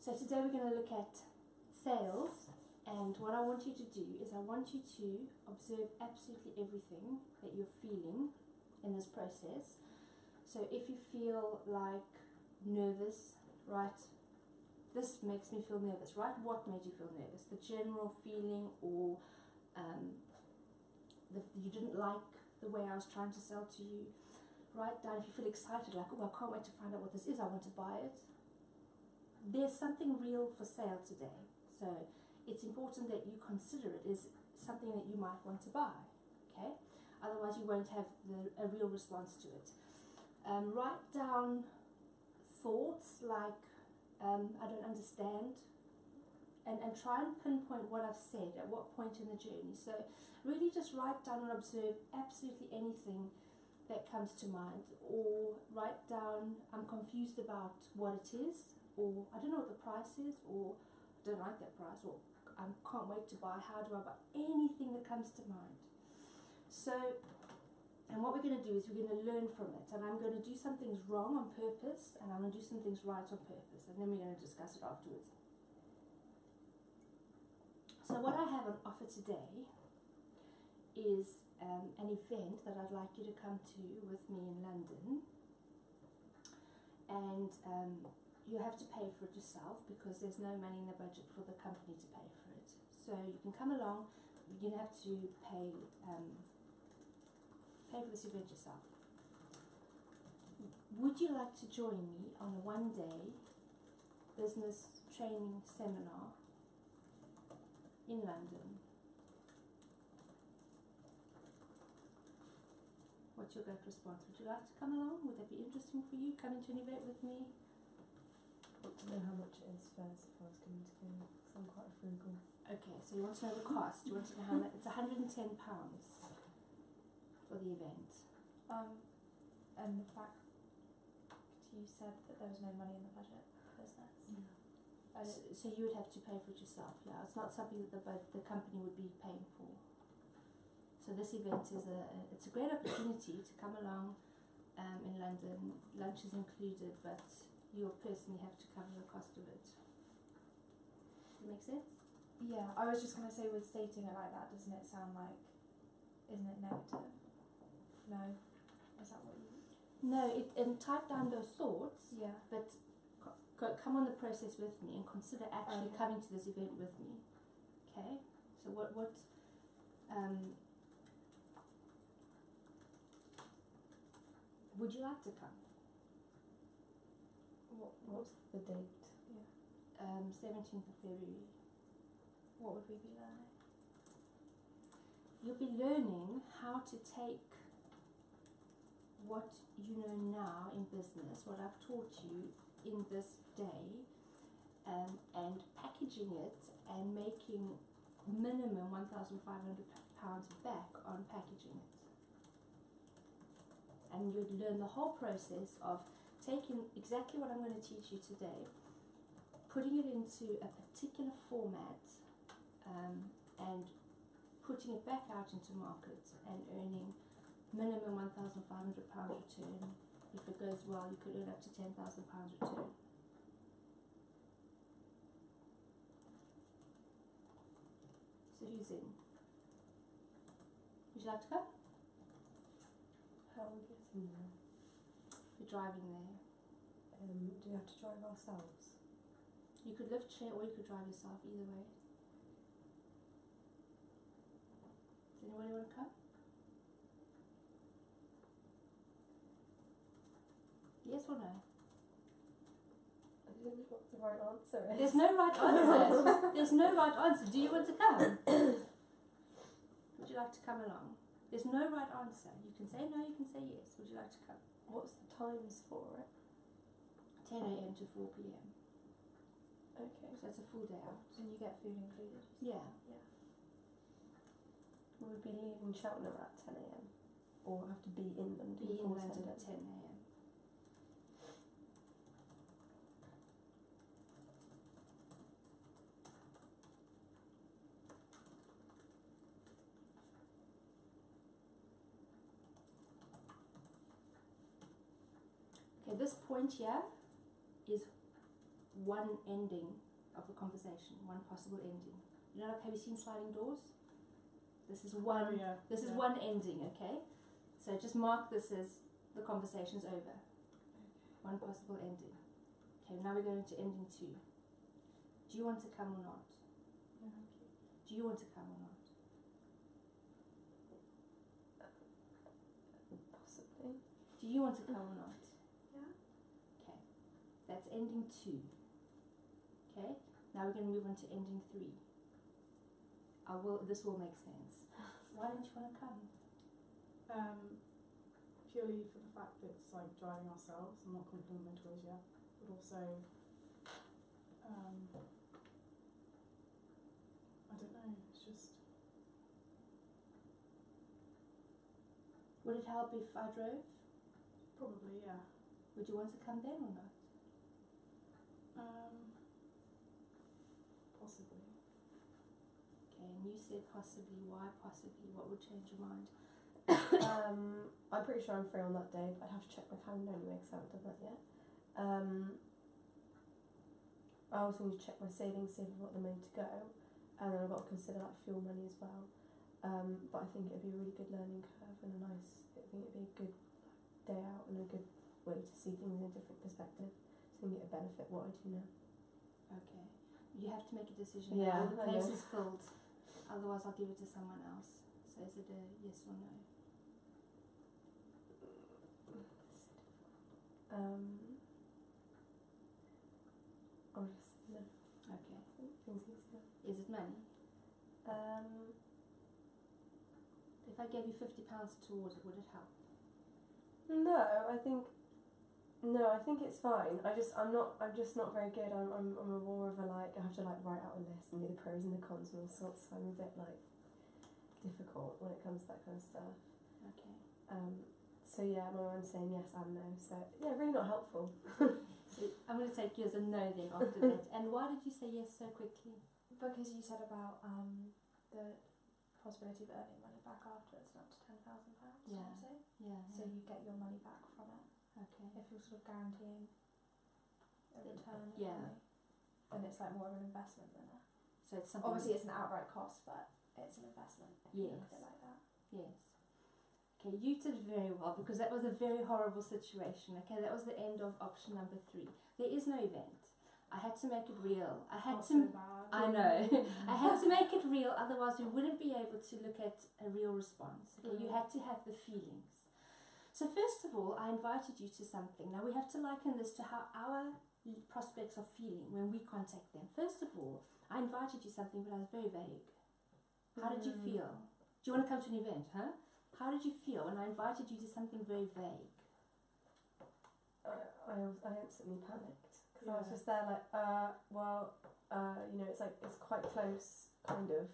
So today we're going to look at sales, and what I want you to do is I want you to observe absolutely everything that you're feeling in this process. So if you feel like nervous, right, this makes me feel nervous, right? What made you feel nervous? The general feeling, or you didn't like the way I was trying to sell to you. Write down if you feel excited, like, oh, I can't wait to find out what this is, I want to buy it. There's something real for sale today, so it's important that you consider it as something that you might want to buy, okay? Otherwise you won't have a real response to it. Write down thoughts like, I don't understand, and try and pinpoint what I've said at what point in the journey. So really just write down and observe absolutely anything that comes to mind, or write down, I'm confused about what it is, or I don't know what the price is, or I don't like that price, or I can't wait to buy, how do I buy, anything that comes to mind. So, and what we're going to do is we're going to learn from it, and I'm going to do some things wrong on purpose, and I'm going to do some things right on purpose, and then we're going to discuss it afterwards. So what I have on offer today is an event that I'd like you to come to with me in London, and you have to pay for it yourself because there's no money in the budget for the company to pay for it. So you can come along, you're going to have to pay for this event yourself. Would you like to join me on a one-day business training seminar in London? What's your gut response? Would you like to come along? Would that be interesting for you, coming to an event with me? I want to know how much it is first if I was going to go, because I'm quite frugal. Okay, so you want to know the cost. You want to know how much? It's £110 for the event. And the fact you said that there was no money in the budget for business. Yeah. So you would have to pay for it yourself, yeah. It's not something that the company would be paying for. So this event is it's a great opportunity to come along in London. Lunch is included, but you'll personally have to cover the cost of it. Does that make sense? Yeah, I was just going to say, with stating it like that, doesn't it sound like, isn't it negative? No? Is that what you... No, and type down those thoughts, Yeah. but come on the process with me and consider actually coming to this event with me. Okay? So what would you like to come? What's the date? Yeah. 17th of February. What would we be learning? You'll be learning how to take what you know now in business, what I've taught you in this day, and packaging it and making minimum £1,500 back on packaging it. And you'd learn the whole process of taking exactly what I'm going to teach you today, putting it into a particular format, and putting it back out into market and earning minimum £1,500 return. If it goes well, you could earn up to £10,000 return. So who's in? Would you like to come? How are we getting there? You're driving there. Do we have to drive ourselves? You could lift chair or you could drive yourself, either way. Does anybody want to come? Yes or no? I don't know what the right answer is. There's no right answer. There's no right answer. Do you want to come? Would you like to come along? There's no right answer. You can say no, you can say yes. Would you like to come? What's the times for it? 10 a.m. to 4 p.m. Okay. So it's a full day out. And you get food included? Yeah. Yeah. Will we be leaving Cheltenham at 10 a.m? Or have to be in London? Be in before London 10 at 10 a.m. Okay, this point here is one ending of the conversation, one possible ending. You know, like, have you seen sliding doors? This is one. Oh, yeah. This is one ending, okay? So just mark this as the conversation's over. One possible ending. Okay, now we're going to ending 2. Do you want to come or not? No, thank you. Do you want to come or not? Possibly. Do you want to come or not? Yeah. Okay, that's ending 2. Okay, now we're going to move on to ending 3. This will make sense. Why don't you want to come? Purely for the fact that it's like driving ourselves. I'm not confident in my toys yet, but also, I don't know. It's just Would it help if I drove? probably Would you want to come then or not? Possibly. Okay, and you said possibly. Why possibly? What would change your mind? I'm pretty sure I'm free on that day, but I'd have to check my calendar anyway because I haven't done that yet. I also need to check my savings, see if I've got the money to go, and then I've got to consider like fuel money as well. But I think it'd be a really good learning curve and I think it'd be a good day out and a good way to see things in a different perspective. So I think it'd benefit what I do now. Okay, you have to make a decision. Yeah, The I place know. is filled. Otherwise, I'll give it to someone else. So is it a yes or no? I'll just no. Okay. Things easier. Is it money? If I gave you £50 towards it, would it help? No, I think it's fine. I'm just not very good. I'm more of a like I have to like write out a list and do the pros and the cons and all sorts. So I'm a bit like difficult when it comes to that kind of stuff. Okay. So yeah, my mind's saying yes and no. So yeah, really not helpful. So I'm going to take you as a no then after that. And why did you say yes so quickly? Because you said about the possibility of earning money back after it's up to £10,000. Yeah. Did you say? Yeah. So you get your money back from it Okay. if you're sort of guaranteeing a return. of Yeah. money. Then it's like more of an investment than a. So it's something. Obviously, it's an outright cost, but it's an investment. If you look Yes. at it like that. Yes. Okay, you did very well because that was a very horrible situation. Okay, that was the end of option number 3. There is no event. I had to make it real. I had So to. bad. I know. I had to make it real, otherwise we wouldn't be able to look at a real response. Okay, you had to have the feelings. So first of all, I invited you to something. Now we have to liken this to how our prospects are feeling when we contact them. First of all, I invited you something, but I was very vague. How did you feel? Do you want to come to an event, huh? How did you feel when I invited you to something very vague? I instantly panicked because I was Yeah. just there like it's like it's quite close kind of,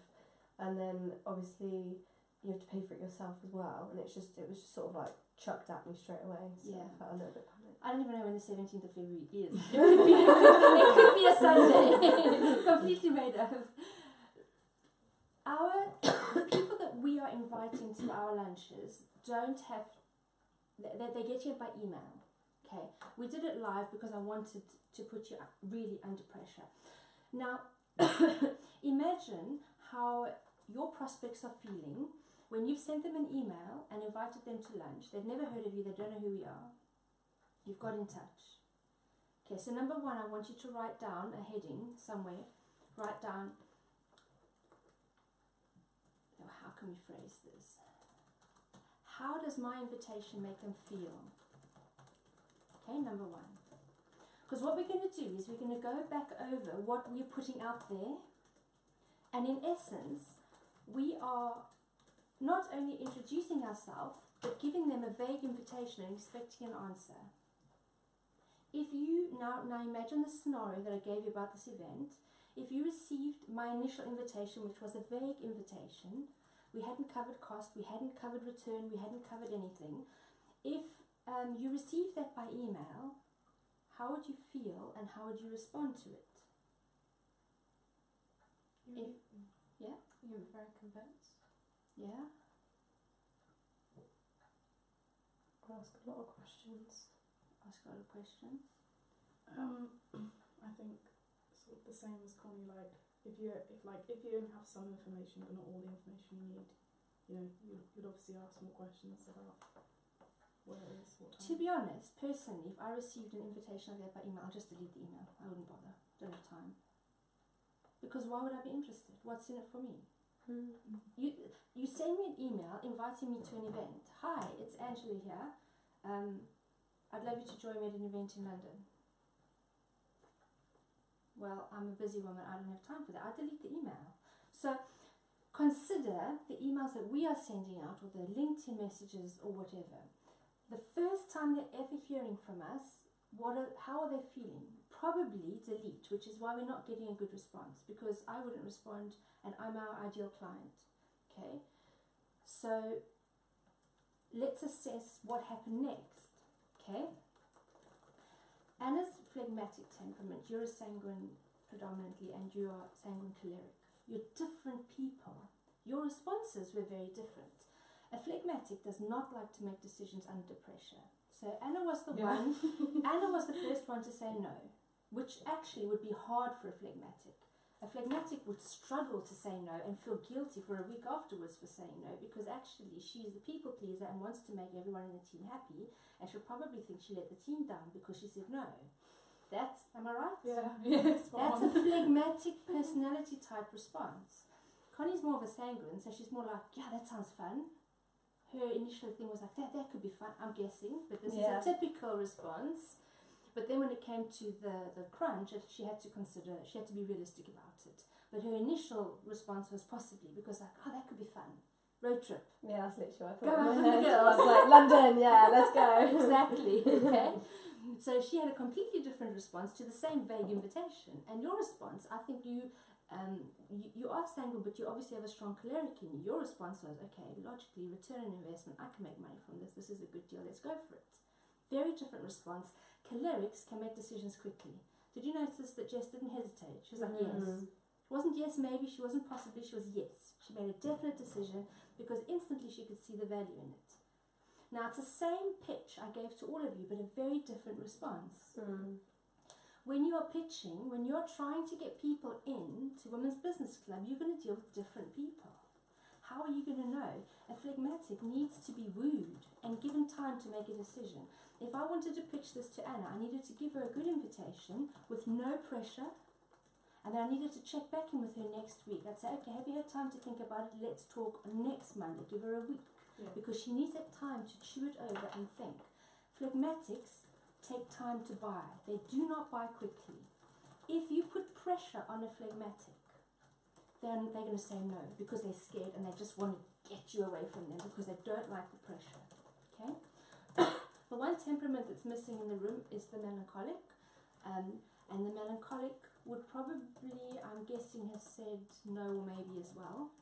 and then obviously you have to pay for it yourself as well, and it was just sort of like chucked at me straight away. So Yeah. I felt a little bit panicked. I don't even know when the 17th of February is. It could be a Sunday. Completely made up. The people that we are inviting to our lunches don't have, they get here by email. Okay, we did it live because I wanted to put you really under pressure. Now, imagine how your prospects are feeling when you've sent them an email and invited them to lunch. They've never heard of you, they don't know who we are. You've got in touch. Okay, so number 1, I want you to write down a heading somewhere. Write down, oh, how can we phrase this? How does my invitation make them feel? Okay, number 1. Because what we're going to do is we're going to go back over what we're putting out there. And in essence, we are not only introducing ourselves, but giving them a vague invitation and expecting an answer. If you, now imagine the scenario that I gave you about this event. If you received my initial invitation, which was a vague invitation, we hadn't covered cost, we hadn't covered return, we hadn't covered anything. If you received that by email, how would you feel and how would you respond to it? Yeah? You were very convinced. Yeah? I asked a lot of questions. Ask a lot of questions. I think the same as Connie. Like if you only have some information but not all the information you need, you'd obviously ask more questions about where it is, what time. To be honest, personally, if I received an invitation like that by email, I'll just delete the email. I wouldn't bother. Don't have time. Because why would I be interested? What's in it for me? You send me an email inviting me to an event. Hi, it's Angela here. I'd love you to join me at an event in London. Well, I'm a busy woman. I don't have time for that. I delete the email. So consider the emails that we are sending out, or the LinkedIn messages or whatever. The first time they're ever hearing from us, how are they feeling? Probably delete, which is why we're not getting a good response, because I wouldn't respond and I'm our ideal client. Okay, so let's assess what happened next. Okay, Anna's phlegmatic temperament, you're a sanguine predominantly, and you are sanguine choleric. You're different people. Your responses were very different. A phlegmatic does not like to make decisions under pressure. So Anna was the one, Anna was the first one to say no, which actually would be hard for a phlegmatic. A phlegmatic would struggle to say no and feel guilty for a week afterwards for saying no, because actually she's the people pleaser and wants to make everyone in the team happy, and she'll probably think she let the team down because she said no. Am I right? Yeah, yes. That's a phlegmatic personality type response. Connie's more of a sanguine, so she's more like, yeah, that sounds fun. Her initial thing was like, that could be fun, I'm guessing, but this is a typical response. But then when it came to the crunch, she had to be realistic about it. But her initial response was possibly, because like, that could be fun. Road trip. Yeah, that's literally what I Go thought. out with the girls. I was like, London, yeah, let's go. Exactly, okay? So she had a completely different response to the same vague invitation. And your response, I think you are sanguine, but you obviously have a strong choleric in you. Your response was, okay, logically, return on investment, I can make money from this, this is a good deal, let's go for it. Very different response. Cholerics can make decisions quickly. Did you notice that Jess didn't hesitate? She was like, yes. It wasn't yes, maybe, she wasn't possibly, she was yes. She made a definite decision because instantly she could see the value in it. Now, it's the same pitch I gave to all of you, but a very different response. When you are pitching, when you're trying to get people in to Women's Business Club, you're going to deal with different people. How are you going to know? A phlegmatic needs to be wooed and given time to make a decision. If I wanted to pitch this to Anna, I needed to give her a good invitation with no pressure, and then I needed to check back in with her next week. I'd say, okay, have you had time to think about it? Let's talk next Monday. Give her a week. Because she needs that time to chew it over and think. Phlegmatics take time to buy. They do not buy quickly. If you put pressure on a phlegmatic, then they're going to say no because they're scared and they just want to get you away from them because they don't like the pressure. Okay? The one temperament that's missing in the room is the melancholic. And the melancholic would probably, I'm guessing, have said no or maybe as well.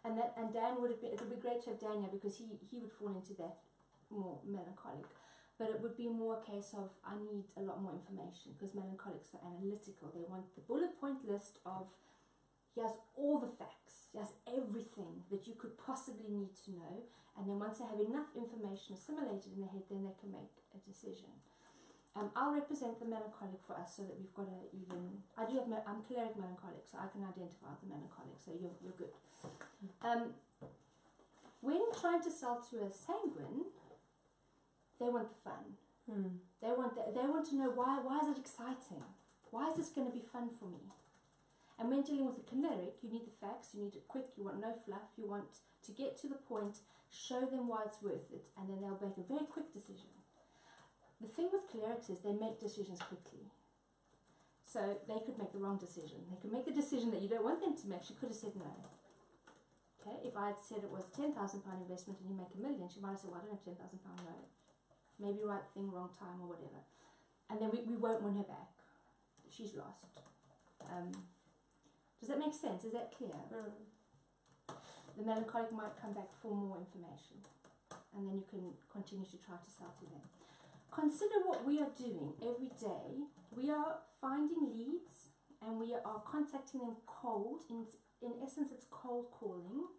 And Dan it would be great to have Dan here because he would fall into that more melancholic. But it would be more a case of, I need a lot more information because melancholics are analytical. They want the bullet point list of, he has all the facts, he has everything that you could possibly need to know. And then once they have enough information assimilated in their head, then they can make a decision. I'll represent the melancholic for us so that we've got a even, I'm choleric melancholic, so I can identify the melancholic, so you're good. When trying to sell to a sanguine, they want the fun. They want to know why is it exciting? Why is this going to be fun for me? And when dealing with a choleric, you need the facts, you need it quick, you want no fluff, you want to get to the point, show them why it's worth it, and then they'll make a very quick decision. The thing with cholerics is they make decisions quickly. So they could make the wrong decision. They could make the decision that you don't want them to make. She could have said no. Okay, if I had said it was £10,000 investment and you make £1 million, she might have said, well, I don't have £10,000, no. Maybe right thing, wrong time or whatever. And then we won't win her back. She's lost. Does that make sense? Is that clear? The melancholic might come back for more information. And then you can continue to try to sell to them. Consider what we are doing every day. We are finding leads and we are contacting them cold. In essence, it's cold calling.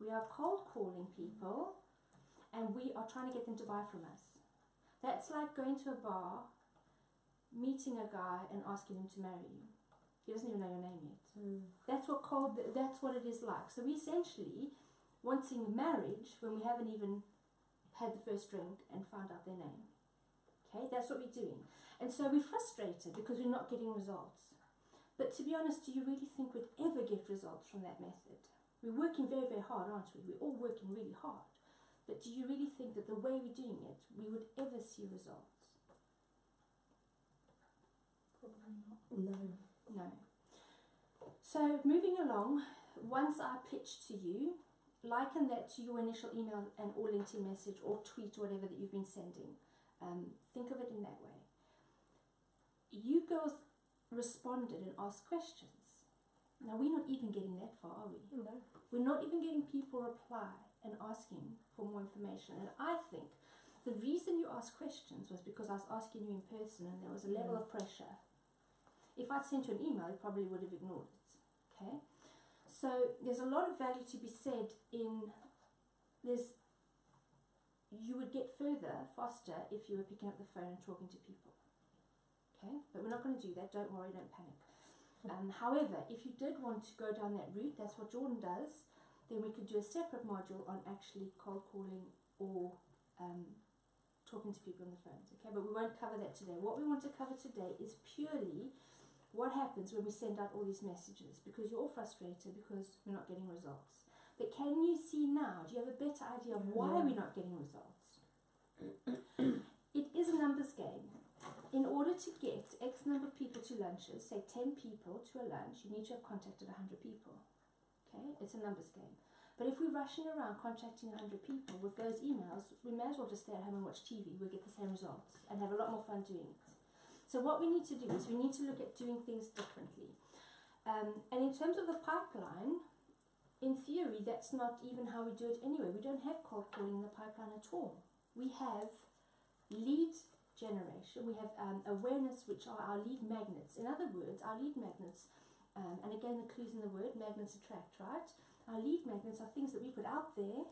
We are cold calling people and we are trying to get them to buy from us. That's like going to a bar, meeting a guy and asking him to marry you. He doesn't even know your name yet. Mm. That's what it is like. So we essentially wanting marriage when we haven't even had the first drink and found out their name. Okay, that's what we're doing. And so we're frustrated because we're not getting results. But to be honest, do you really think we'd ever get results from that method? We're working very, very hard, aren't we? We're all working really hard. But do you really think that the way we're doing it, we would ever see results? Probably not. No. No. So moving along, once I pitch to you, liken that to your initial email and or LinkedIn message or tweet or whatever that you've been sending. Think of it in that way. You girls responded and asked questions. Now we're not even getting that far, are we? No. We're not even getting people reply and asking for more information. And I think the reason you asked questions was because I was asking you in person and there was a level of pressure. If I'd sent you an email, you probably would have ignored it. Okay? So there's a lot of value to be said in you would get further faster if you were picking up the phone and talking to people. Okay? But we're not going to do that. Don't worry, don't panic. However, if you did want to go down that route, that's what Jordan does, then we could do a separate module on actually cold calling or talking to people on the phones. Okay? But we won't cover that today. What we want to cover today is purely what happens when we send out all these messages, because you're all frustrated because we're not getting results. But can you see now, do you have a better idea of why we're not getting results? It is a numbers game. In order to get X number of people to lunches, say 10 people to a lunch, you need to have contacted 100 people. Okay, it's a numbers game. But if we're rushing around contacting 100 people with those emails, we may as well just stay at home and watch TV. We'll get the same results and have a lot more fun doing it. So what we need to do is we need to look at doing things differently. And in terms of the pipeline, in theory, that's not even how we do it anyway. We don't have cold calling in the pipeline at all. We have lead generation, we have awareness, which are our lead magnets. In other words, our lead magnets, and again the clues in the word, magnets attract, right? Our lead magnets are things that we put out there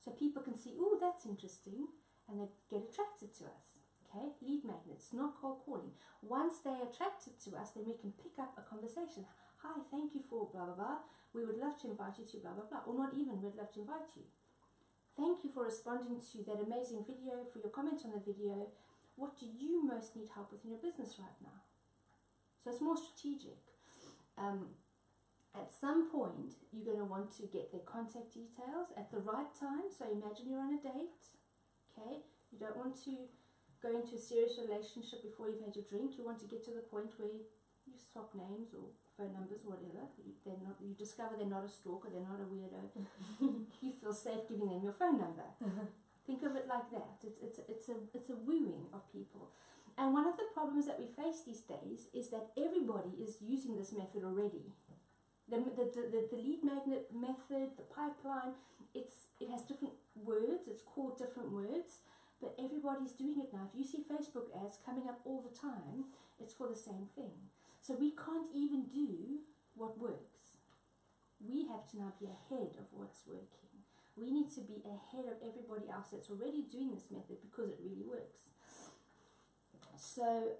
so people can see, oh, that's interesting, and they get attracted to us. Okay, lead magnets, not cold calling. Once they're attracted to us, then we can pick up a conversation. Hi, thank you for blah, blah, blah. We would love to invite you to blah, blah, blah. Or not even, we'd love to invite you. Thank you for responding to that amazing video, for your comment on the video. What do you most need help with in your business right now? So it's more strategic. At some point, you're going to want to get their contact details at the right time. So imagine you're on a date. Okay, you don't want to go into a serious relationship before you've had your drink. You want to get to the point where you swap names or phone numbers or whatever. You discover they're not a stalker, they're not a weirdo. You feel safe giving them your phone number. Think of it like that. It's a wooing of people. And one of the problems that we face these days is that everybody is using this method already. The lead magnet method, the pipeline, it has different words, it's called different words, but everybody's doing it now. If you see Facebook ads coming up all the time, it's for the same thing. So we can't even do what works. We have to now be ahead of what's working. We need to be ahead of everybody else that's already doing this method because it really works. So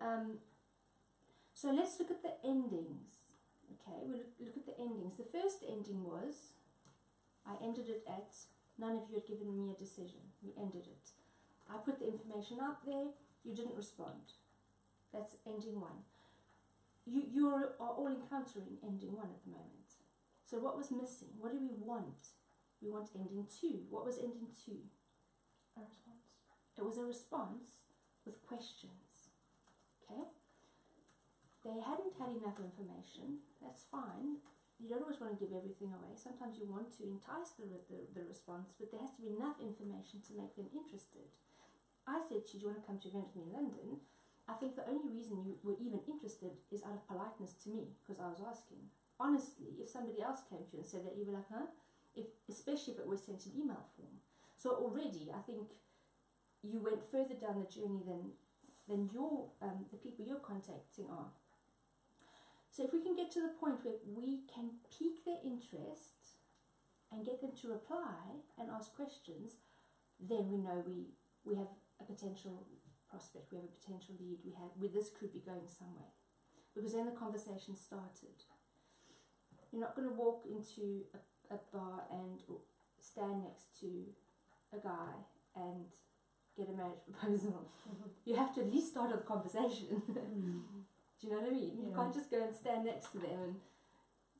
let's look at the endings. Okay, we'll look at the endings. The first ending was, I ended it at, none of you had given me a decision. We ended it. I put the information out there, you didn't respond. That's ending one. You are all encountering ending one at the moment. So what was missing? What do we want? We want ending two. What was ending two? A response. It was a response with questions. Okay? They hadn't had enough information. That's fine. You don't always want to give everything away. Sometimes you want to entice the response, but there has to be enough information to make them interested. I said to you, do you want to come to an event with me in London? I think the only reason you were even interested is out of politeness to me, because I was asking. Honestly, if somebody else came to you and said that, you'd be like, huh? Especially if it was sent in email form. So already, I think you went further down the journey than the people you're contacting are. So if we can get to the point where we can pique their interest and get them to reply and ask questions, then we know we have a potential prospect, we have a potential lead, this could be going somewhere. because then the conversation started. You're not going to walk into a bar and stand next to a guy and get a marriage proposal. You have to at least start a conversation. Do you know what I mean? You can't just go and stand next to them and,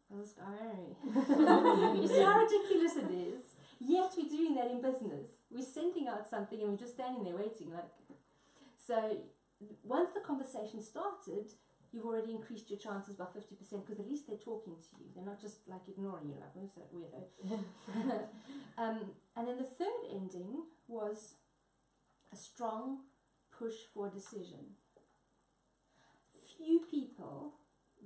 will this guy marry me? You see how ridiculous it is? Yet we're doing that in business. We're sending out something and we're just standing there waiting. So once the conversation started, you've already increased your chances by 50% because at least they're talking to you. They're not just ignoring you, who's that weirdo? And then the third ending was a strong push for a decision. Few people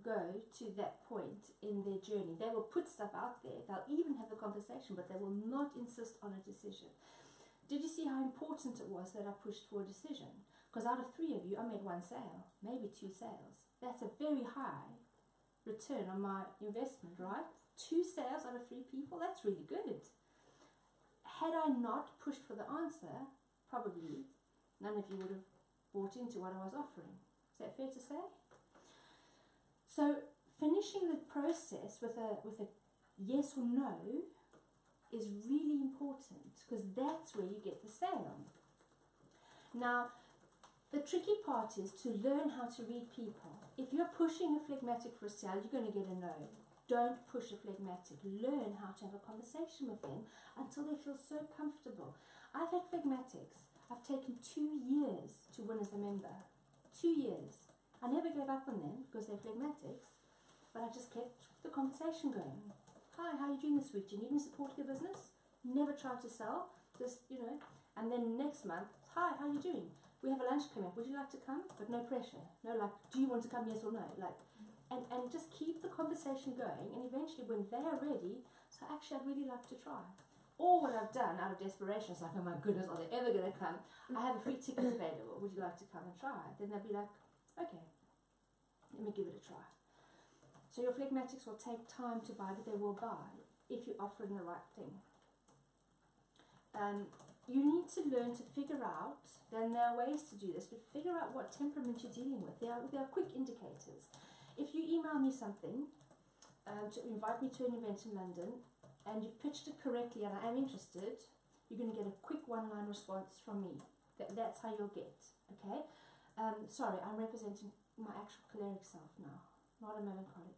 go to that point in their journey. They will put stuff out there. They'll even have a conversation, but they will not insist on a decision. Did you see how important it was that I pushed for a decision? Because out of 3 of you, I made 1 sale, maybe 2 sales. That's a very high return on my investment, right? 2 sales out of 3 people, that's really good. Had I not pushed for the answer, probably none of you would have bought into what I was offering. Is that fair to say? So finishing the process with a yes or no is really important because that's where you get the sale. Now, the tricky part is to learn how to read people. If you're pushing a phlegmatic for a sale, you're going to get a no. Don't push a phlegmatic. Learn how to have a conversation with them until they feel so comfortable. I've had phlegmatics. I've taken 2 years to win as a member. 2 years. I never gave up on them because they're phlegmatics, but I just kept the conversation going. Hi, how are you doing this week? Do you need any support with your business? Never tried to sell, just, and then next month, hi, how are you doing? We have a lunch coming up. Would you like to come? But no pressure. No, do you want to come, yes or no? And just keep the conversation going, and eventually when they are ready, so actually I'd really like to try. Or what I've done out of desperation, it's like, oh my goodness, are they ever going to come? I have a free ticket available. Would you like to come and try? Then they'll be like, okay, let me give it a try. So your phlegmatics will take time to buy, but they will buy if you're offering the right thing. You need to learn to figure out, then there are ways to do this, but figure out what temperament you're dealing with. There are quick indicators. If you email me something to invite me to an event in London, and you've pitched it correctly and I am interested, you're going to get a quick 1-line response from me. That's how you'll get, okay? Sorry, I'm representing my actual choleric self now, not a melancholic.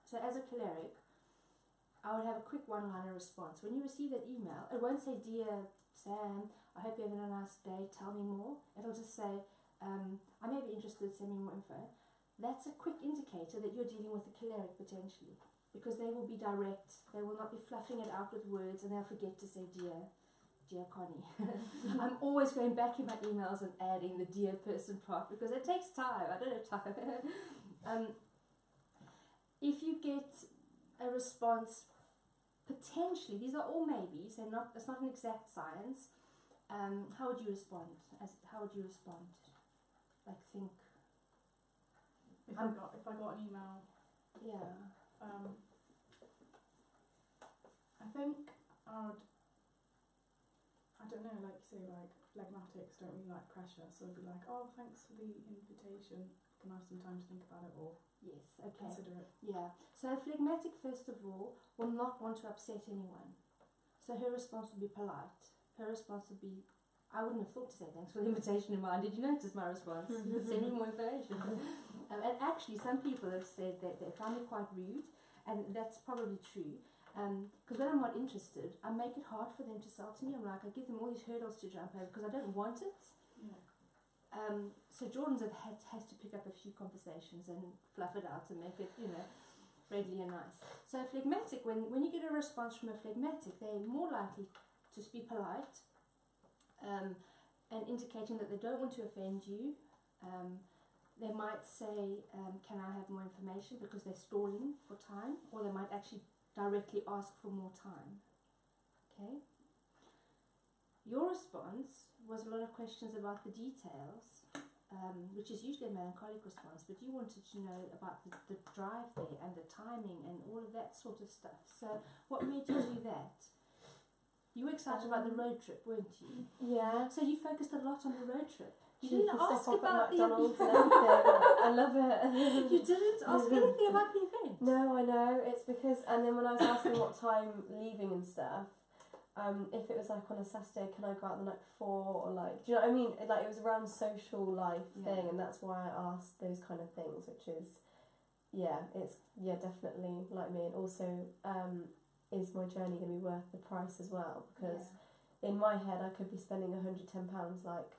So as a choleric, I would have a quick 1-liner response. When you receive that email, it won't say, Dear Sam, I hope you're having a nice day, tell me more. It'll just say, I may be interested, send me more info. That's a quick indicator that you're dealing with a choleric potentially, because they will be direct, they will not be fluffing it out with words, and they'll forget to say dear Connie. I'm always going back in my emails and adding the dear person part because it takes time. I don't have time. If you get a response, potentially, these are all maybes, it's not an exact science. How would you respond? How would you respond? Think. If I got an email. Yeah. I think I don't know, phlegmatics don't really like pressure, so I'd be like, oh, thanks for the invitation, can I have some time to think about it, or yes, okay, consider it. Yeah, so a phlegmatic, first of all, will not want to upset anyone, so her response would be polite. Her response would be, I wouldn't have thought to say thanks for the invitation in mind. Did you notice my response? Send me more information. And actually some people have said that they find it quite rude, and that's probably true. Because when I'm not interested, I make it hard for them to sell to me. I give them all these hurdles to jump over because I don't want it. Yeah. So Jordan's has to pick up a few conversations and fluff it out and make it, friendly and nice. So a phlegmatic, when you get a response from a phlegmatic, they're more likely to be polite and indicating that they don't want to offend you. They might say, can I have more information, because they're stalling for time, or they might actually directly ask for more time. Okay? Your response was a lot of questions about the details, which is usually a melancholic response, but you wanted to know about the drive there and the timing and all of that sort of stuff. So what made you do that? You were excited about the road trip, weren't you? Yeah. So you focused a lot on the road trip. You didn't can ask stop off about at the McDonald's and everything. I love it. You didn't ask anything about the event. No, I know. It's because, and then when I was asking what time leaving and stuff, if it was like on a Saturday, can I go out the night before, or like, do you know what I mean? Like, it was around social life thing, and that's why I asked those kind of things, which is, it's definitely like me, and also, is my journey going to be worth the price as well? Because in my head, I could be spending £110 like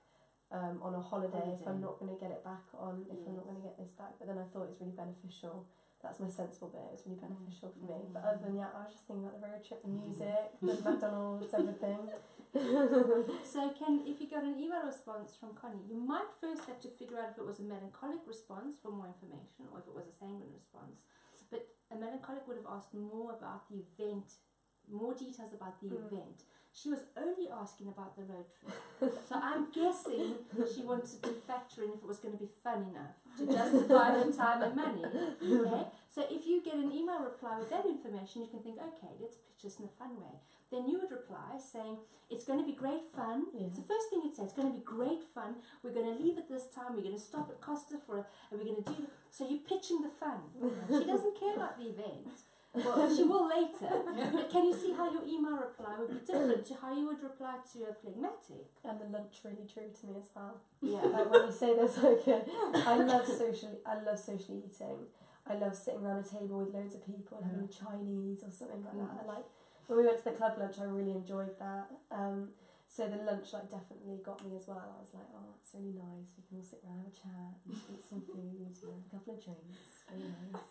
on a holiday if I'm not going to get it back on, if I'm not going to get this back. But then I thought it was really beneficial. That's my sensible bit. It was really beneficial for me. But other than that, I was just thinking about the road trip, the music, the McDonald's, everything. So if you got an email response from Connie, you might first have to figure out if it was a melancholic response for more information or if it was a sanguine response. But a melancholic would have asked more about the event, more details about the event. She was only asking about the road trip. So I'm guessing she wanted to factor in if it was going to be fun enough to justify her time and money. Okay? So if you get an email reply with that information, you can think, okay, let's pitch this in a fun way. Then you would reply saying, it's going to be great fun. It's the first thing you'd say, it's going to be great fun. We're going to leave at this time. We're going to stop at Costa and we're going to do. So you're pitching the fun. She doesn't care about the event. Well, she will later. But can you see how your email reply would be different to how you would reply to a phlegmatic? And the lunch really drew to me as well. Yeah. Like when you say there's like I love social eating. I love sitting around a table with loads of people and having Chinese or something like that. And like when we went to the club lunch, I really enjoyed that. So the lunch like definitely got me as well. I was like, oh, that's really nice. We can all sit around, have a chat, and eat some food, and have a couple of drinks. Really nice.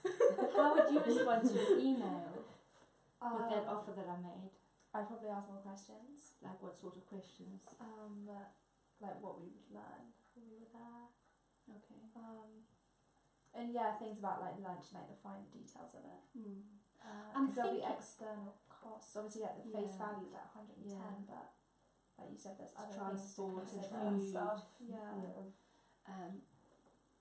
How would you respond to the email with that offer that I made? I'd probably ask more questions. Like what sort of questions? Like what we would learn when we were there. Okay. And things about like lunch, like the fine details of it. I'm Because there'll be thinking- external costs. Obviously, like the face value is like 110, but like you said, there's other things to transport and consider. food. Stuff.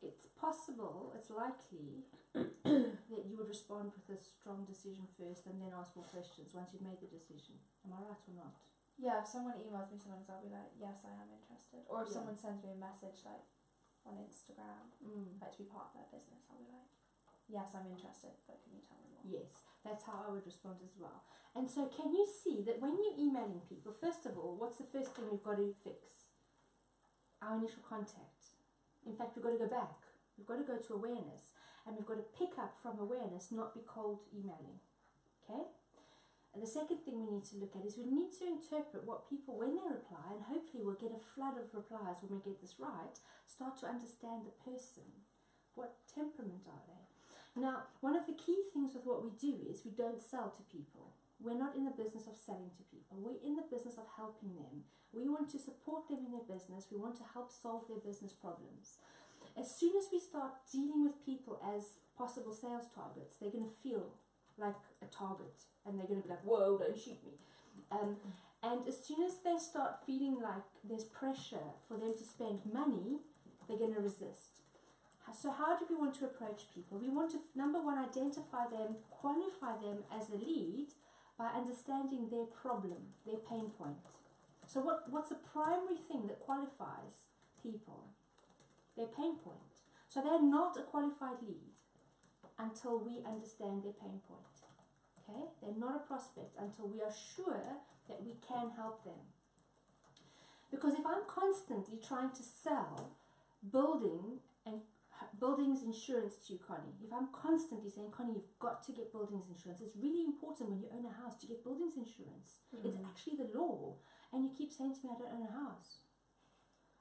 It's possible, it's likely that you would respond with a strong decision first and then ask more questions once you've made the decision. Am I right or not? Yeah, if someone emails me sometimes, I'll be like, yes, I am interested. Or if Yeah. someone sends me a message like on Instagram, like to be part of their business, I'll be like, yes, I'm interested, but can you tell me more? Yes, that's how I would respond as well. And so can you see that when you're emailing people, first of all, what's the first thing we've got to fix? Our initial contact. In fact, we've got to go back. We've got to go to awareness. And we've got to pick up from awareness, not be cold emailing. Okay? And the second thing we need to look at is we need to interpret what people, when they reply, and hopefully we'll get a flood of replies when we get this right, start to understand the person. What temperament are they? Now, one of the key things with what we do is we don't sell to people. We're not in the business of selling to people. We're in the business of helping them. We want to support them in their business. We want to help solve their business problems. As soon as we start dealing with people as possible sales targets, they're going to feel like a target. And they're going to be like, whoa, don't shoot me. And as soon as they start feeling like there's pressure for them to spend money, they're going to resist. So how do we want to approach people? We want to, number one, identify them, qualify them as a lead by understanding their problem, their pain point. So what's the primary thing that qualifies people? Their pain point. So they're not a qualified lead until we understand their pain point. Okay? They're not a prospect until we are sure that we can help them. Because if I'm constantly trying to sell buildings insurance to you, Connie, if I'm constantly saying, Connie, you've got to get buildings insurance, it's really important when you own a house to get buildings insurance. It's actually the law. And you keep saying to me, I don't own a house.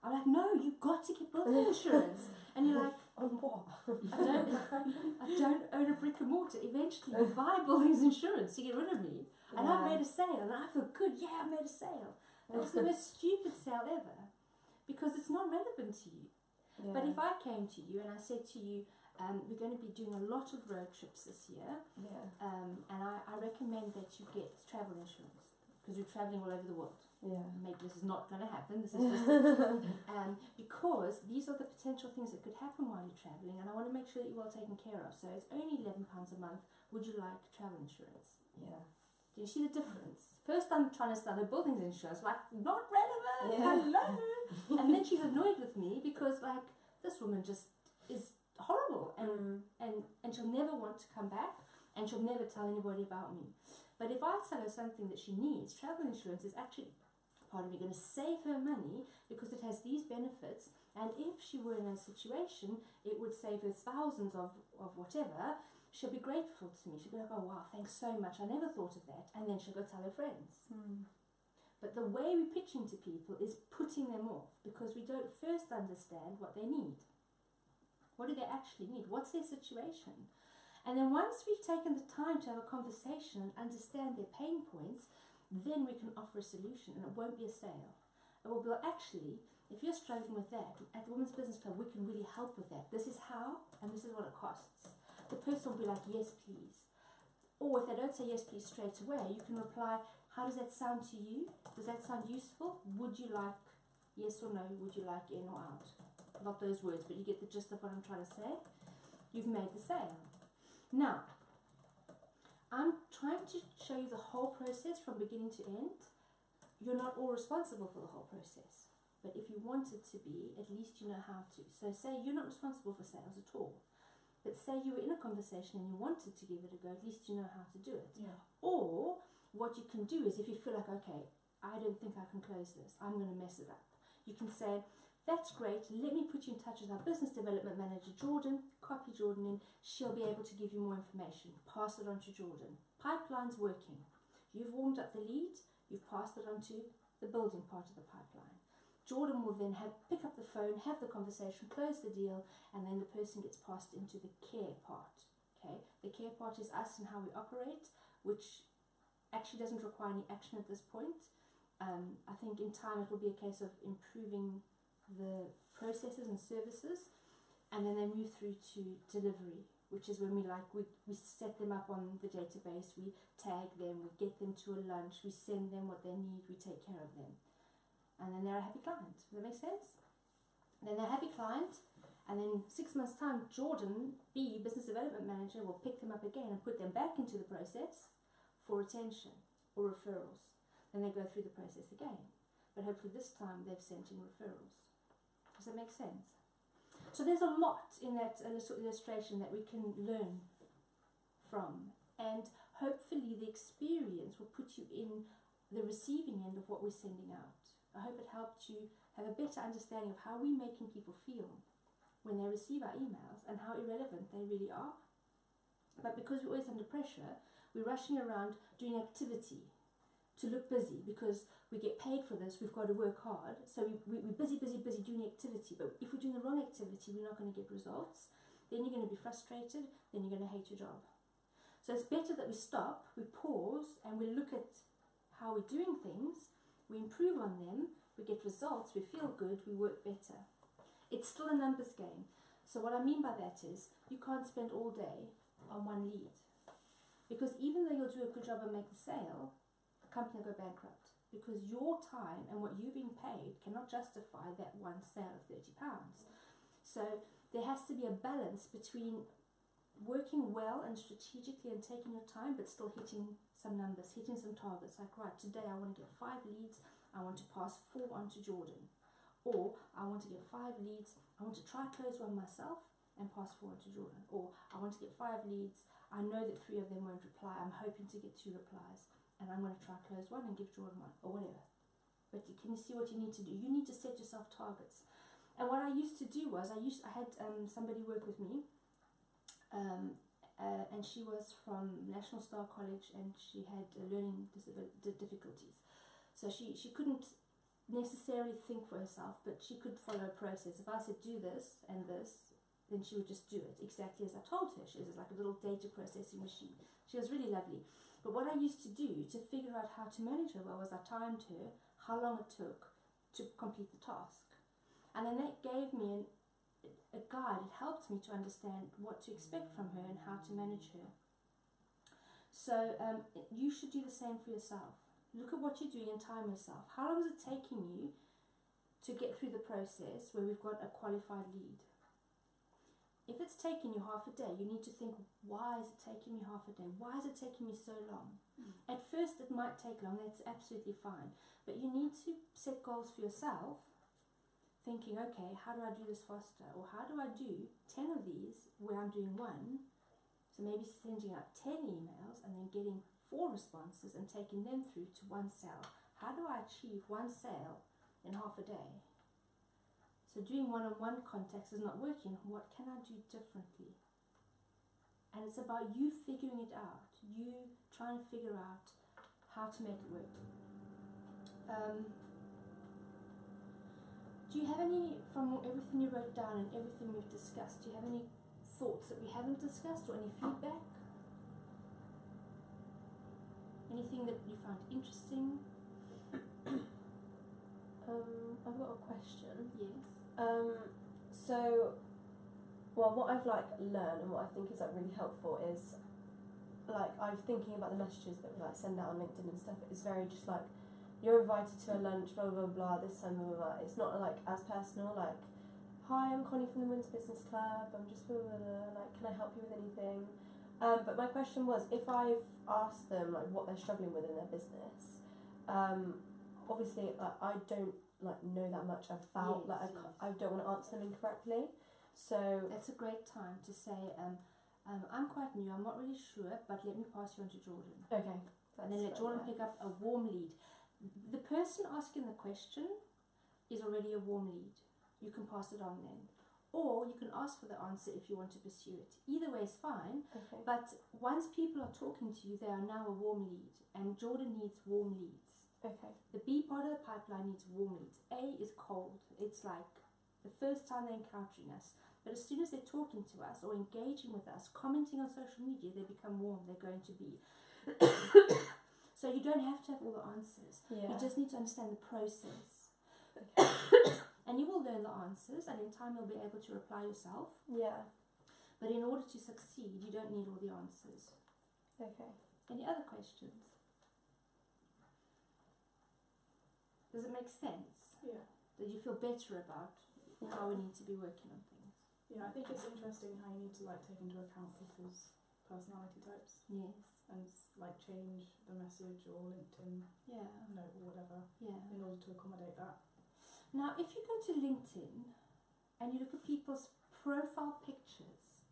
I'm like, no, you've got to get building insurance. And you're like, on what? I don't own a brick and mortar. Eventually you buy buildings insurance to get rid of me. And I've made a sale and I feel good. Yeah, I've made a sale. That was the most stupid sale ever. Because it's not relevant to you. Yeah. But if I came to you and I said to you, we're going to be doing a lot of road trips this year. And I recommend that you get travel insurance. Because you're travelling all over the world. Maybe this is not going to happen. This is just because these are the potential things that could happen while you're travelling, and I want to make sure that you're well taken care of. So it's only £11 a month. Would you like travel insurance? Do you see the difference? First I'm trying to start her buildings insurance, like, not relevant, hello. And then she's annoyed with me because, like, this woman just is horrible, and she'll never want to come back, and she'll never tell anybody about me. But if I tell her something that she needs, travel insurance is actually, pardon me, going to save her money because it has these benefits, and if she were in a situation, it would save her thousands of whatever. She'll be grateful to me. She'll be like, oh wow, thanks so much, I never thought of that. And then she'll go tell her friends. But the way we're pitching to people is putting them off because we don't first understand what they need. What do they actually need? What's their situation? And then once we've taken the time to have a conversation and understand their pain points, then we can offer a solution, and it won't be a sale. It will be, well, actually, if you're struggling with that, at the Women's Business Club, we can really help with that. This is how, and this is what it costs. The person will be like, yes, please. Or if they don't say yes, please straight away, you can reply, how does that sound to you? Does that sound useful? Would you like yes or no? Would you like in or out? Not those words, but you get the gist of what I'm trying to say. You've made the sale. Now, I'm trying to show you the whole process from beginning to end. You're not all responsible for the whole process. But if you want it to be, at least you know how to. So say you're not responsible for sales at all. But say you were in a conversation and you wanted to give it a go, at least you know how to do it. Yeah. Or what you can do is if you feel like, okay, I don't think I can close this, I'm going to mess it up. You can say, that's great, let me put you in touch with our business development manager, Jordan, copy Jordan in, she'll be able to give you more information. Pass it on to Jordan. Pipeline's working. You've warmed up the lead, you've passed it on to the building part of the pipeline. Jordan will then pick up the phone, have the conversation, close the deal, and then the person gets passed into the care part. Okay, the care part is us and how we operate, which actually doesn't require any action at this point. I think in time it will be a case of improving the processes and services, and then they move through to delivery, which is when we set them up on the database, we tag them, we get them to a lunch, we send them what they need, we take care of them. And then they're a happy client. Does that make sense? Then they're a happy client, and then 6 months' time, Jordan B, Business Development Manager, will pick them up again and put them back into the process for retention or referrals. Then they go through the process again. But hopefully this time they've sent in referrals. Does that make sense? So there's a lot in that little illustration that we can learn from. And hopefully the experience will put you in the receiving end of what we're sending out. I hope it helped you have a better understanding of how we're making people feel when they receive our emails and how irrelevant they really are. But because we're always under pressure, we're rushing around doing activity to look busy because we get paid for this, we've got to work hard. So we're busy doing activity. But if we're doing the wrong activity, we're not going to get results. Then you're going to be frustrated, then you're going to hate your job. So it's better that we stop, we pause, and we look at how we're doing things, we improve on them, we get results, we feel good, we work better. It's still a numbers game. So what I mean by that is, you can't spend all day on one lead. Because even though you'll do a good job and make the sale, the company will go bankrupt. Because your time and what you're being paid cannot justify that one sale of £30. So there has to be a balance between working well and strategically and taking your time, but still hitting some numbers, hitting some targets. Like, right, today I want to get 5 leads, I want to pass 4 on to Jordan. Or I want to get 5 leads, I want to try close one myself and pass 4 on to Jordan. Or I want to get 5 leads, I know that 3 of them won't reply, I'm hoping to get 2 replies, and I'm going to try close 1 and give Jordan 1, or whatever. But can you see what you need to do? You need to set yourself targets. And what I used to do was, I had somebody work with me, and she was from National Star College, and she had learning difficulties. So she couldn't necessarily think for herself, but she could follow a process. If I said do this and this, then she would just do it exactly as I told her. She was like a little data processing machine. She was really lovely. But what I used to do to figure out how to manage her well was I timed her, how long it took to complete the task. And then that gave me a guide. It helped me to understand what to expect from her and how to manage her. So you should do the same for yourself. Look at what you're doing and time yourself. How long is it taking you to get through the process where we've got a qualified lead? If it's taking you half a day, you need to think, why is it taking me half a day? Why is it taking me so long? At first it might take long, that's absolutely fine. But you need to set goals for yourself, thinking, okay, how do I do this faster? Or how do I do 10 of these where I'm doing one? So maybe sending out 10 emails and then getting 4 responses and taking them through to 1 sale. How do I achieve 1 sale in half a day? So doing one-on-one contacts is not working. What can I do differently? And it's about you figuring it out. You trying to figure out how to make it work. Do you have any, from everything you wrote down and everything we've discussed, do you have any thoughts that we haven't discussed or any feedback? Anything that you found interesting? I've got a question. Yes. So, well, what I've like learned and what I think is like really helpful is like I'm thinking about the messages that we like send out on LinkedIn and stuff. It's very just like you're invited to a lunch, blah blah blah. This time, blah blah blah. It's not like as personal. Like, hi, I'm Connie from the Women's Business Club. I'm just blah blah blah. Like, can I help you with anything? But my question was, if I've asked them like what they're struggling with in their business, obviously I don't like know that much about I don't want to answer them incorrectly, so that's a great time to say I'm quite new, I'm not really sure, but let me pass you on to Jordan. Okay. And then let Jordan pick up a warm lead. The person asking the question is already a warm lead. You can pass it on then, or you can ask for the answer if you want to pursue it. Either way is fine. Okay. But once people are talking to you, they are now a warm lead, and Jordan needs warm leads. Okay. The B part of the pipeline needs warm leads. A is cold. It's like the first time they're encountering us. But as soon as they're talking to us or engaging with us, commenting on social media, they become warm. They're going to be. So you don't have to have all the answers. Yeah. You just need to understand the process. Okay. And you will learn the answers, and in time you'll be able to reply yourself. Yeah. But in order to succeed, you don't need all the answers. Okay. Any other questions? Does it make sense? Yeah. Did you feel better about how we need to be working on things? Yeah, I think it's interesting how you need to like take into account people's personality types Yes. and like change the message or LinkedIn note or whatever in order to accommodate that. Now, if you go to LinkedIn and you look at people's profile pictures,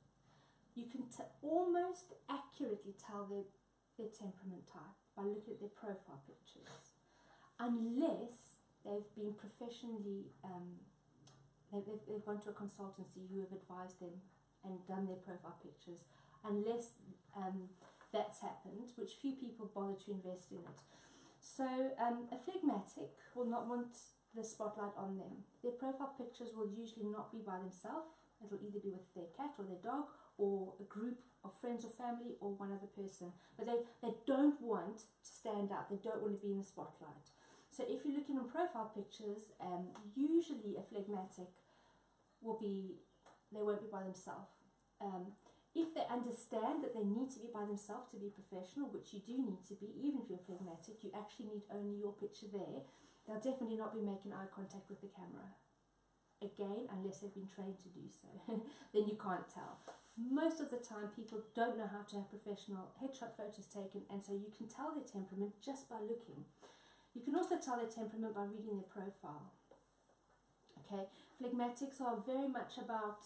you can almost accurately tell their temperament type by looking at their profile pictures. Unless they've been professionally, they've gone to a consultancy who have advised them and done their profile pictures. Unless that's happened, which few people bother to invest in it. So a phlegmatic will not want the spotlight on them. Their profile pictures will usually not be by themselves. It'll either be with their cat or their dog or a group of friends or family or one other person. But they don't want to stand out. They don't want to be in the spotlight. So if you're looking at profile pictures, usually a phlegmatic won't be by themselves. If they understand that they need to be by themselves to be professional, which you do need to be, even if you're phlegmatic, you actually need only your picture there, they'll definitely not be making eye contact with the camera. Again, unless they've been trained to do so, then you can't tell. Most of the time, people don't know how to have professional headshot photos taken, and so you can tell their temperament just by looking. You can also tell their temperament by reading their profile. Okay, phlegmatics are very much about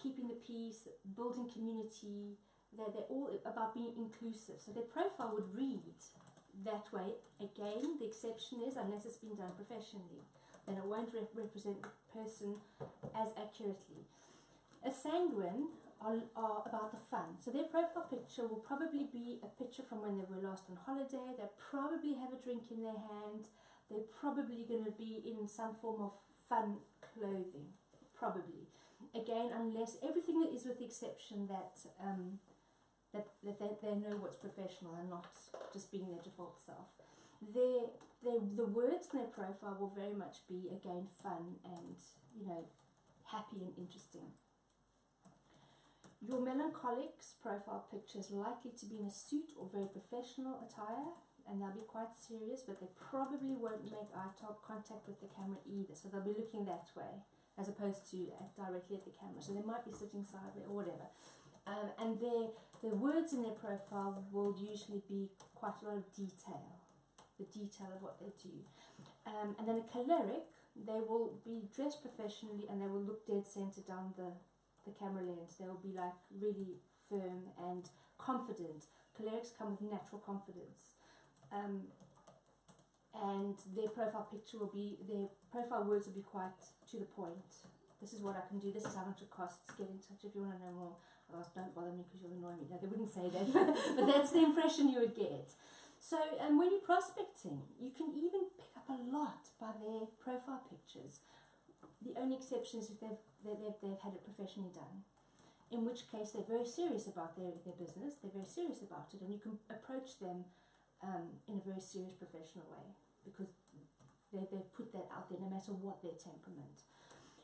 keeping the peace, building community. They're all about being inclusive. So their profile would read that way. Again, the exception is unless it's been done professionally, then it won't represent the person as accurately. A sanguine are about the fun. So their profile picture will probably be a picture from when they were last on holiday. They'll probably have a drink in their hand. They're probably going to be in some form of fun clothing. Probably. Again, unless everything is with the exception that they know what's professional and not just being their default self. The words in their profile will very much be, again, fun and, happy and interesting. Your melancholic's profile picture is likely to be in a suit or very professional attire, and they'll be quite serious, but they probably won't make eye contact with the camera either, so they'll be looking that way. as opposed to directly at the camera. So they might be sitting sideways or whatever. And their words in their profile will usually be quite a lot of detail, the detail of what they do. And then a choleric, they will be dressed professionally and they will look dead center down the camera lens. They will be like really firm and confident. Cholerics come with natural confidence. And their profile picture will be, their profile words will be quite to the point. This is what I can do, this is how much it costs, get in touch if you want to know more. Otherwise, don't bother me because you'll annoy me. No, they wouldn't say that, but that's the impression you would get. So when you're prospecting, you can even pick up a lot by their profile pictures. The only exception is if they've had it professionally done, in which case they're very serious about their business, they're very serious about it, and you can approach them in a very serious professional way because they've put that out there no matter what their temperament.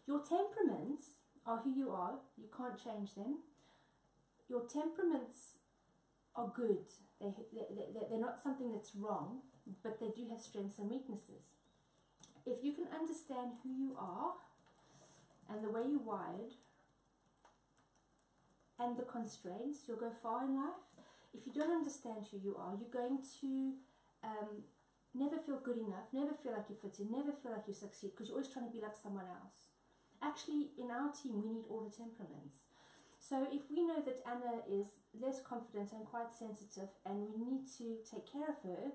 Your temperaments are who you are, you can't change them. Your temperaments are good. They're not something that's wrong, but they do have strengths and weaknesses. If you can understand who you are and the way you're wired and the constraints, you'll go far in life. If you don't understand who you are, you're going to never feel good enough, never feel like you fit in, never feel like you succeed because you're always trying to be like someone else. Actually, in our team, we need all the temperaments. So if we know that Anna is less confident and quite sensitive and we need to take care of her,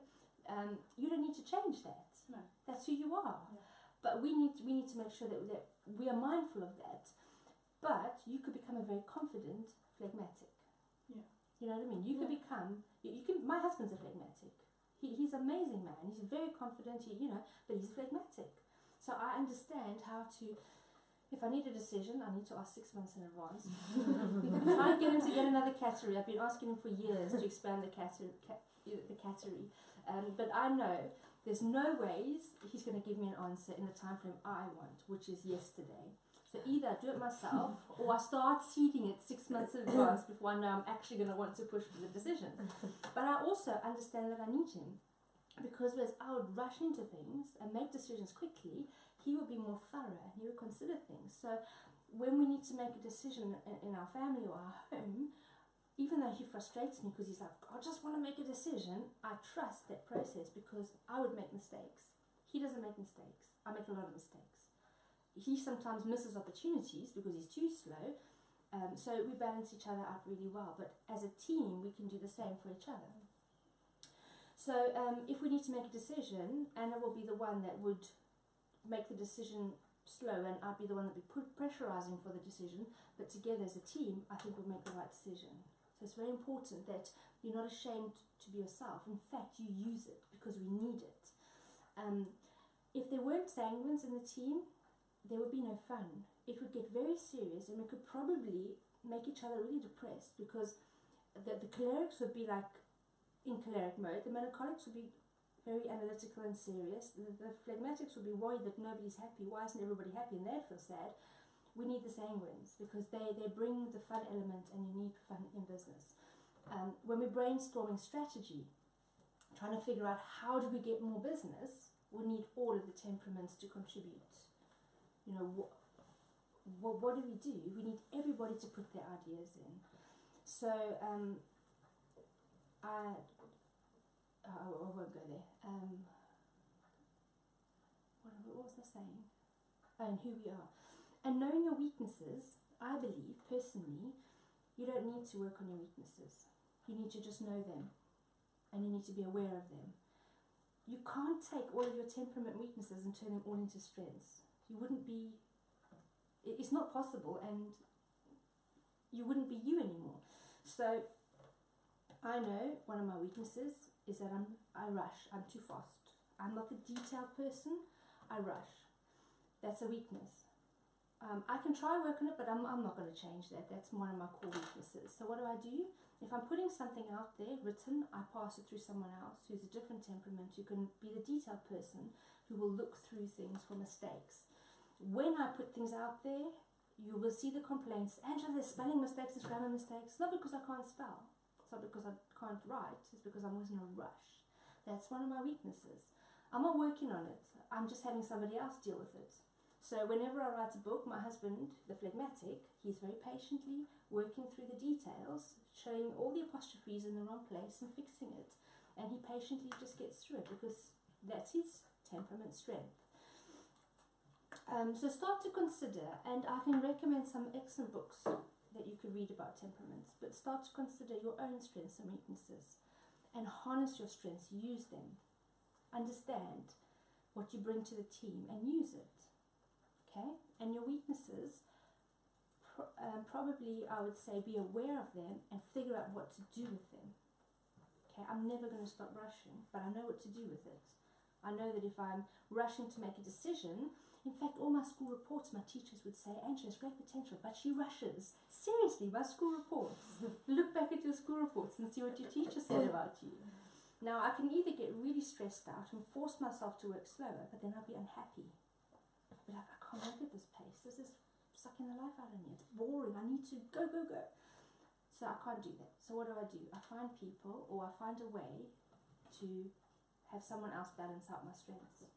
you don't need to change that. No. That's who you are. Yeah. But we need to make sure that we are mindful of that. But you could become a very confident phlegmatic. Yeah. You know what I mean? You could become, my husband's a phlegmatic. He's an amazing man. He's very confident, but he's phlegmatic. So I understand how to, if I need a decision, I need to ask 6 months in advance. Try and get him to get another cattery. I've been asking him for years to expand the cattery. But I know there's no ways he's going to give me an answer in the time frame I want, which is yesterday. So either I do it myself or I start seeding it 6 months in advance before I know I'm actually going to want to push for the decision. But I also understand that I need him because whereas I would rush into things and make decisions quickly, he would be more thorough and he would consider things. So when we need to make a decision in our family or our home, even though he frustrates me because he's like, I just want to make a decision, I trust that process because I would make mistakes. He doesn't make mistakes. I make a lot of mistakes. He sometimes misses opportunities because he's too slow. So we balance each other out really well. But as a team, we can do the same for each other. So if we need to make a decision, Anna will be the one that would make the decision slow and I'd be the one that would be pressurizing for the decision. But together as a team, I think we'll make the right decision. So it's very important that you're not ashamed to be yourself. In fact, you use it because we need it. If there weren't sanguines in the team, there would be no fun. It would get very serious and we could probably make each other really depressed because the cholerics would be like in choleric mode, the melancholics would be very analytical and serious, the phlegmatics would be worried that nobody's happy, why isn't everybody happy, and they'd feel sad. We need the sanguines because they bring the fun element and you need fun in business. When we're brainstorming strategy, trying to figure out how do we get more business, we need all of the temperaments to contribute. What do? We need everybody to put their ideas in. So I won't go there. What was I saying? And who we are. And knowing your weaknesses, I believe, personally, you don't need to work on your weaknesses. You need to just know them. And you need to be aware of them. You can't take all of your temperament weaknesses and turn them all into strengths. You wouldn't be, it's not possible, and you wouldn't be you anymore. So I know one of my weaknesses is that I rush, I'm too fast. I'm not the detailed person, I rush. That's a weakness. I can try work on it, but I'm not going to change that. That's one of my core weaknesses. So what do? If I'm putting something out there, written, I pass it through someone else who's a different temperament, who can be the detailed person, who will look through things for mistakes. When I put things out there, you will see the complaints. Angela, there's spelling mistakes, there's grammar mistakes. It's not because I can't spell. It's not because I can't write. It's because I'm always in a rush. That's one of my weaknesses. I'm not working on it. I'm just having somebody else deal with it. So whenever I write a book, my husband, the phlegmatic, he's very patiently working through the details, showing all the apostrophes in the wrong place and fixing it. And he patiently just gets through it because that's his temperament strength. So start to consider, and I can recommend some excellent books that you could read about temperaments, but start to consider your own strengths and weaknesses and harness your strengths, use them. Understand what you bring to the team and use it. Okay? And your weaknesses, probably I would say be aware of them and figure out what to do with them. Okay? I'm never going to stop rushing, but I know what to do with it. I know that if I'm rushing to make a decision, in fact, all my school reports, my teachers would say, Angela has great potential, but she rushes. Seriously, my school reports. Look back at your school reports and see what your teacher said about you. Now, I can either get really stressed out and force myself to work slower, but then I'll be unhappy. I'll be like, I can't work at this pace. This is sucking the life out of me. It's boring. I need to go, go, go. So I can't do that. So what do? I find people, or I find a way to have someone else balance out my strengths.